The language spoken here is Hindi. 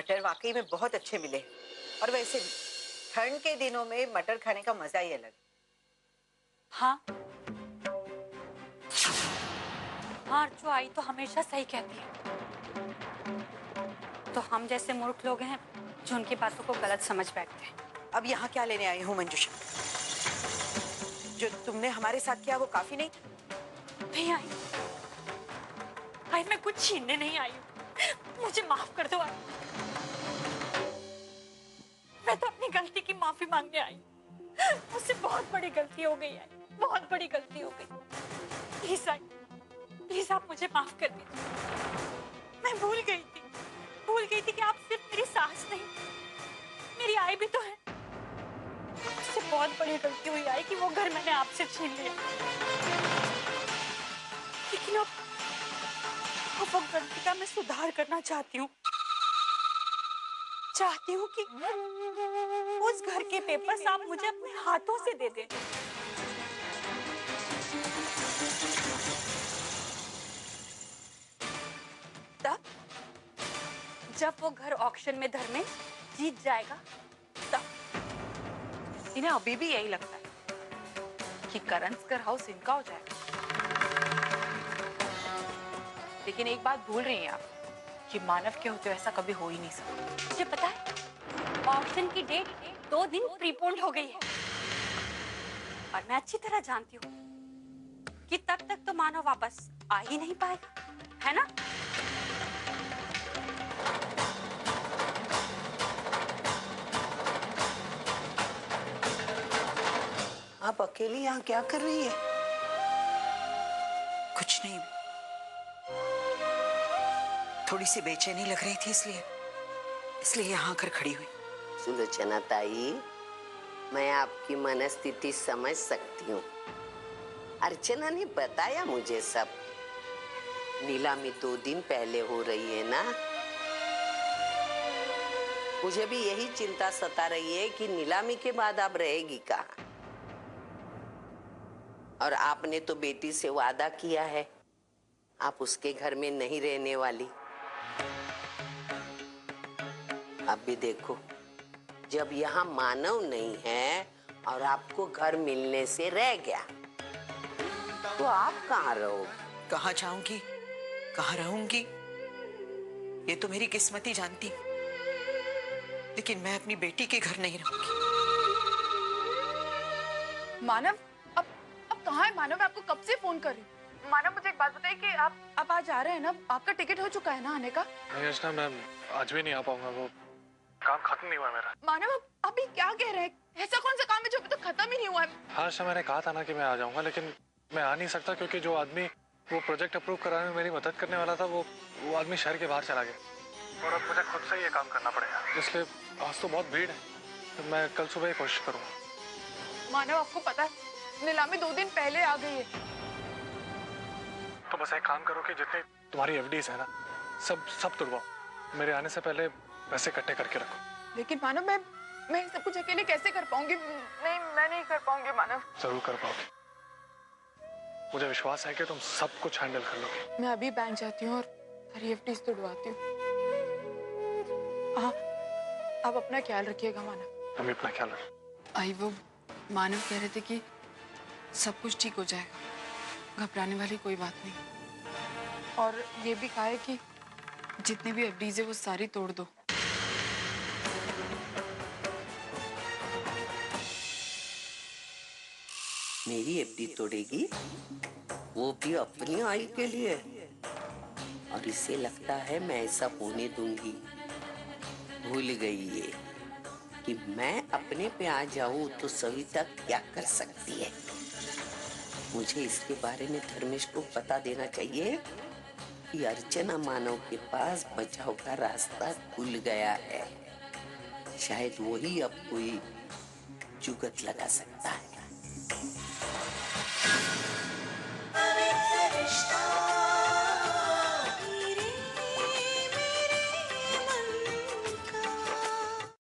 मटर वाकई में बहुत अच्छे मिले। और वैसे भी ठंड के दिनों में मटर खाने का मजा ही अलग। हाँ हाँ, जो आई तो हमेशा सही कहती है। तो हम जैसे मूर्ख लोग हैं जो उनकी बातों को गलत समझ बैठते हैं। अब यहाँ क्या लेने आई हूँ मंजूषा? जो तुमने हमारे साथ किया वो काफी नहीं? नहीं आई, आई मैं कुछ छीनने नहीं आई हूँ, मुझे माफ कर दो। आई मैं तो अपनी गलती की माफी मांगने आई। मुझसे बहुत बड़ी गलती हो गई है, बहुत बड़ी गलती हो गई। प्लीज आई, प्लीज आप मुझे माफ कर दीजिए। मैं भूल गई थी कि आप सिर्फ मेरी सास नहीं, मेरी आई भी तो है। मुझसे बहुत बड़ी गलती हुई आई कि वो घर मैंने आपसे छीन लिया। लेकिन अब वो गलती का मैं सुधार करना चाहती हूँ। चाहती हूँ कि उस घर के पेपर्स आप मुझे अपने हाथों से दे दें। तब जब वो घर ऑक्शन में धर्में जीत जाएगा तब। इन्हें अभी भी यही लगता है कि करंसकर हाउस इनका हो जाएगा। लेकिन एक बात भूल रही हैं आप कि मानव के होते ऐसा कभी हो ही नहीं सकता। मुझे पता है ऑक्शन की डेट 2 दिन प्रीपोन्ड हो गई है और मैं अच्छी तरह जानती हूँ कि तब तक तो मानव वापस आ ही नहीं पाएगा, है ना? आप अकेली यहाँ क्या कर रही है? कुछ नहीं, थोड़ी सी बेचैनी लग रही थी इसलिए यहाँ आकर खड़ी हुई। सुलोचना ताई, मैं आपकी मनस्थिति समझ सकती हूँ। अर्चना ने बताया मुझे सब। नीलामी 2 दिन पहले हो रही है ना। मुझे भी यही चिंता सता रही है कि नीलामी के बाद आप रहेगी कहाँ। और आपने तो बेटी से वादा किया है आप उसके घर में नहीं रहने वाली। अब भी देखो, जब यहाँ मानव नहीं है और आपको घर मिलने से रह गया तो आप कहाँ रहोगे? कहाँ जाऊंगी, कहाँ रहूंगी, ये तो मेरी किस्मत ही जानती। लेकिन मैं अपनी बेटी के घर नहीं रहूंगी। मानव, अब कहाँ है मानव? मैं आपको कब से फोन कर रही हूँ। मानव, मुझे एक बात बताइए कि आप आज आ रहे हैं ना? आपका टिकट हो चुका है ना आने का? नहीं अर्चना, मैं आज भी नहीं आ पाऊंगा। वो काम खत्म नहीं हुआ मेरा। मानव, आप अभी क्या कह रहे हैं? ऐसा कौन सा काम है जो अभी तक खत्म ही नहीं हुआ है? हाँ अर्चना, मैंने कहा था ना कि मैं आ जाऊंगा, लेकिन मैं आ नहीं सकता क्योंकि जो आदमी वो प्रोजेक्ट अप्रूव कराने में मेरी मदद करने वाला था वो आदमी शहर के बाहर चला गया और अब मुझे खुद से ये काम करना पड़ेगा। इसलिए आज तो बहुत भीड़ है, तो मैं कल सुबह ही कोशिश करूंगा। मानव, आपको पता है नीलामी 2 दिन पहले आ गई है। तो बस एक काम करो कि जितनी तुम्हारी एफडीज है ना सब तुड़वाओ। मेरे आने से पहले पैसे इकट्ठे करके रखो। लेकिन मानव, मैं सब कुछ अकेले कैसे कर पाऊंगी? नहीं, मैं नहीं कर पाऊंगी मानव। जरूर कर पाओगे, मुझे विश्वास है कि तुम सब कुछ हैंडल कर लोगे। मैं अभी बैंक जाती हूँ और सारी एफडीज तुड़वाती हूँ। हाँ, आप अपना ख्याल रखिएगा मानव। तुम अपना ख्याल रखो। आई, वो मानव कह रहे थे कि सब कुछ ठीक हो जाएगा, घबराने वाली कोई बात नहीं। और ये भी कहा है कि जितने भी एफडीज है वो सारी तोड़ दो। मेरी एफडी तोड़ेगी? वो भी अपनी आई के लिए? और इसे लगता है मैं ऐसा होने दूंगी। भूल गई ये कि मैं अपने पे आ जाऊं तो सविता क्या कर सकती है। मुझे इसके बारे में धर्मेश को बता देना चाहिए कि अर्चना मानव के पास बचाव का रास्ता खुल गया है। शायद वही अब कोई जुगत लगा सकता है।